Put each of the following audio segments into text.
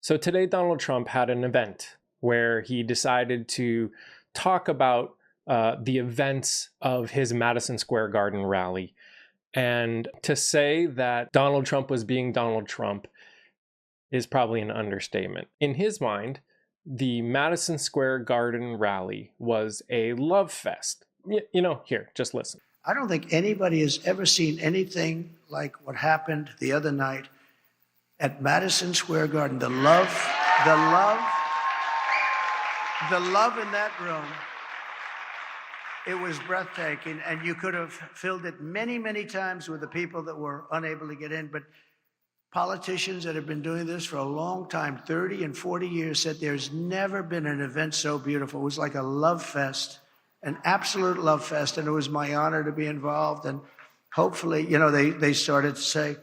So today Donald Trump had an event where he decided to talk about the events of his Madison Square Garden rally. And to say that Donald Trump was being Donald Trump is probably an understatement. In his mind, the Madison Square Garden rally was a love fest. Here, just listen. I don't think anybody has ever seen anything like what happened the other night at Madison Square Garden. The love in that room, it was breathtaking, and you could have filled it many, many times with the people that were unable to get in. But politicians that have been doing this for a long time, 30 and 40 years, said there's never been an event so beautiful. It was like a love fest, an absolute love fest, and it was my honor to be involved. And hopefully, they started to say,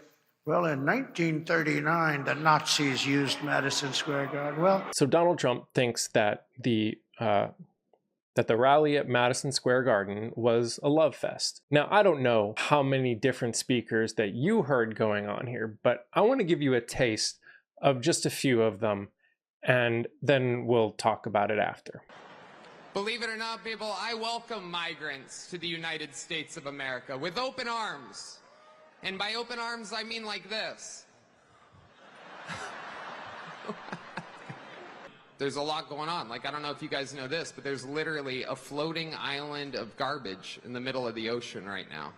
well, in 1939, the Nazis used Madison Square Garden. So Donald Trump thinks that the rally at Madison Square Garden was a love fest. Now, I don't know how many different speakers that you heard going on here, but I want to give you a taste of just a few of them, and then we'll talk about it after. Believe it or not, people, I welcome migrants to the United States of America with open arms. And by open arms, I mean like this. There's a lot going on. I don't know if you guys know this, but there's literally a floating island of garbage in the middle of the ocean right now.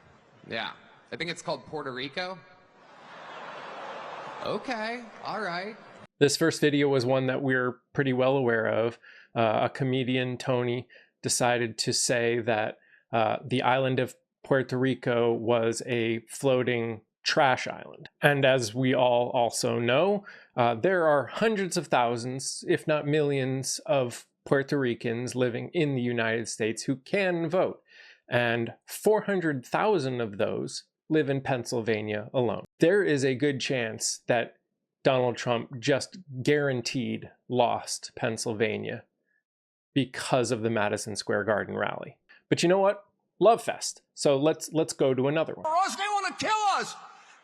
Yeah. I think it's called Puerto Rico. Okay. All right. This first video was one that we're pretty well aware of. A comedian, Tony, decided to say that the island of Puerto Rico was a floating trash island. And as we all also know, there are hundreds of thousands, if not millions, of Puerto Ricans living in the United States who can vote. And 400,000 of those live in Pennsylvania alone. There is a good chance that Donald Trump just guaranteed lost Pennsylvania because of the Madison Square Garden rally. But you know what? Love fest. So let's go to another one. For us, they want to kill us.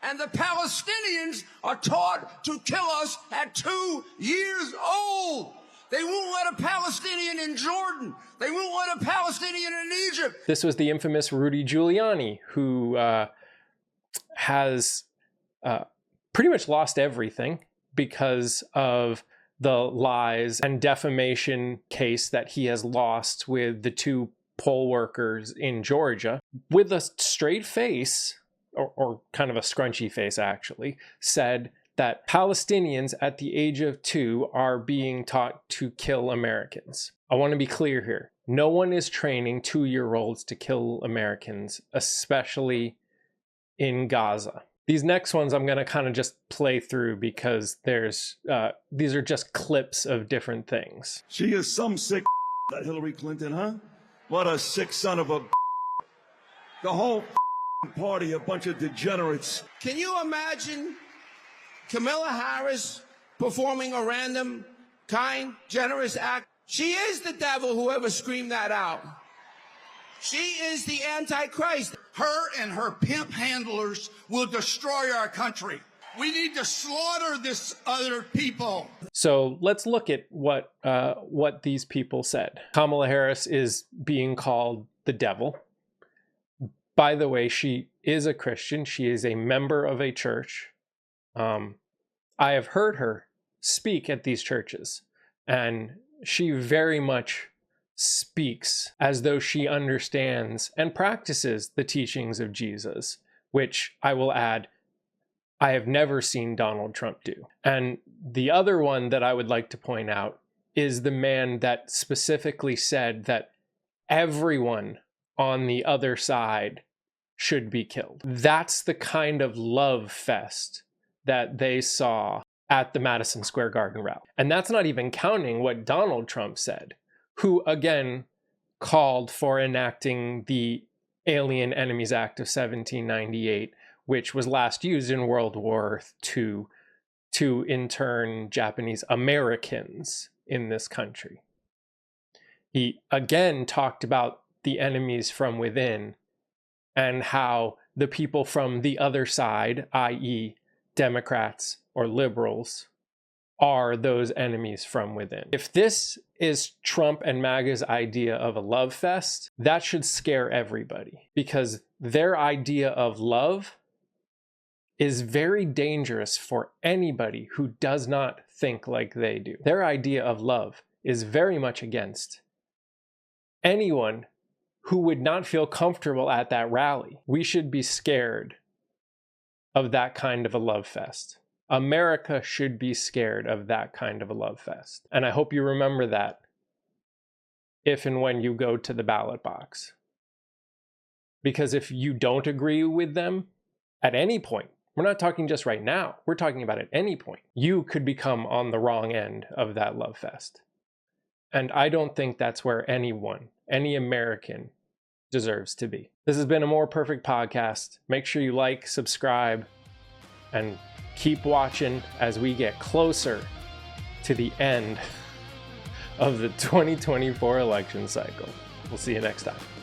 And the Palestinians are taught to kill us at 2 years old. They won't let a Palestinian in Jordan. They won't let a Palestinian in Egypt. This was the infamous Rudy Giuliani, who has pretty much lost everything because of the lies and defamation case that he has lost with the two poll workers in Georgia. With a straight face, or kind of a scrunchy face actually, said that Palestinians at the age of 2 are being taught to kill Americans. I want to be clear here. No one is training 2-year-olds to kill Americans, especially in Gaza. These next ones I'm going to kind of just play through because these are just clips of different things. She is some sick that Hillary Clinton, huh? What a sick son of a... The whole party, a bunch of degenerates. Can you imagine Kamala Harris performing a random, kind, generous act? She is the devil, whoever screamed that out. She is the Antichrist. Her and her pimp handlers will destroy our country. We need to slaughter this other people. So let's look at what these people said. Kamala Harris is being called the devil. By the way, she is a Christian. She is a member of a church. I have heard her speak at these churches, and she very much speaks as though she understands and practices the teachings of Jesus, which I will add, I have never seen Donald Trump do. And the other one that I would like to point out is the man that specifically said that everyone on the other side should be killed. That's the kind of love fest that they saw at the Madison Square Garden rally. And that's not even counting what Donald Trump said, who again called for enacting the Alien Enemies Act of 1798, which was last used in World War II to intern Japanese Americans in this country. He again talked about the enemies from within and how the people from the other side, i.e. Democrats or liberals, are those enemies from within. If this is Trump and MAGA's idea of a love fest, that should scare everybody, because their idea of love is very dangerous for anybody who does not think like they do. Their idea of love is very much against anyone who would not feel comfortable at that rally. We should be scared of that kind of a love fest. America should be scared of that kind of a love fest. And I hope you remember that if and when you go to the ballot box. Because if you don't agree with them at any point, we're not talking just right now, we're talking about at any point, you could become on the wrong end of that love fest. And I don't think that's where anyone, any American, deserves to be. This has been a More Perfect podcast. Make sure you like, subscribe, and keep watching as we get closer to the end of the 2024 election cycle. We'll see you next time.